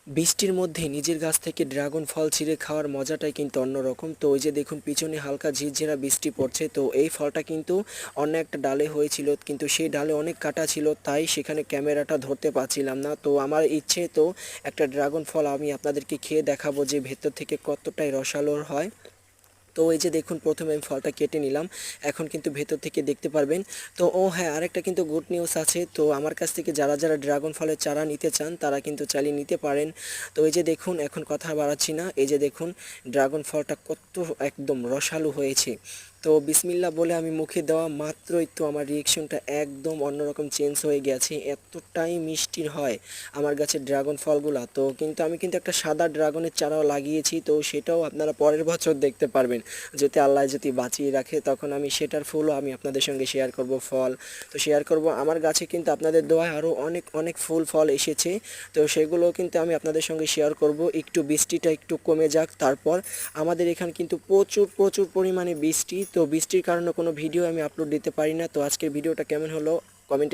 বৃষ্টির মধ্যে নিজের গাছ থেকে ড্রাগন ফল ছিঁড়ে খাওয়ার মজাটাই কিন্তু অন্যরকম। তো ওই যে দেখুন পিছনে হালকা ঝিরঝিরা বৃষ্টি পড়ছে, তো এই ফলটা কিন্তু অন্য একটা ডালে হয়েছিল, কিন্তু সেই ডালে অনেক কাটা ছিল, তাই সেখানে ক্যামেরাটা ধরতে পারছিলাম না। তো আমার ইচ্ছে তো একটা ড্রাগন ফল আমি আপনাদেরকে খেয়ে দেখাবো যে ভেতর থেকে কতটাই রসালোর হয়। তো এই যে দেখুন প্রথমে আমি ফলটা কেটে নিলাম, এখন কিন্তু ভেতর থেকে দেখতে পারবেন। তো হ্যাঁ, আরেকটা কিন্তু গুড নিউজ আছে। তো আমার কাছ থেকে যারা যারা ড্রাগন ফলের চারা নিতে চান তারা কিন্তু চালিয়ে নিতে পারেন। তো এই যে দেখুন, এখন কথা বাড়াচ্ছি না, এই যে দেখুন ড্রাগন ফলটা কত একদম রসালো হয়েছে। তো বিসমিল্লা বলে আমি মুখে দেওয়া মাত্রই তো আমার রিয়েকশনটা একদম অন্যরকম চেঞ্জ হয়ে গেছে, এতটাই মিষ্টির হয় আমার গাছের ড্রাগন ফলগুলা। তো কিন্তু আমি কিন্তু একটা সাদা ড্রাগনের চারাও লাগিয়েছি, তো সেটাও আপনারা পরের বছর দেখতে পারবেন যদি আল্লাহ যদি বাঁচিয়ে রাখে, তখন আমি সেটার ফুলও আমি আপনাদের সঙ্গে শেয়ার করব, ফল তো শেয়ার করব। আমার গাছে কিন্তু আপনাদের দোয়ায় আরও অনেক অনেক ফুল ফল এসেছে, তো সেগুলো কিন্তু আমি আপনাদের সঙ্গে শেয়ার করব। একটু বৃষ্টিটা একটু কমে যাক, তারপর আমাদের এখানে কিন্তু প্রচুর প্রচুর পরিমাণে বৃষ্টি, তো বৃষ্টির কারণে কোনো ভিডিও আমি আপলোড দিতে পারি না। তো আজকের ভিডিওটা কেমন হলো কমেন্টে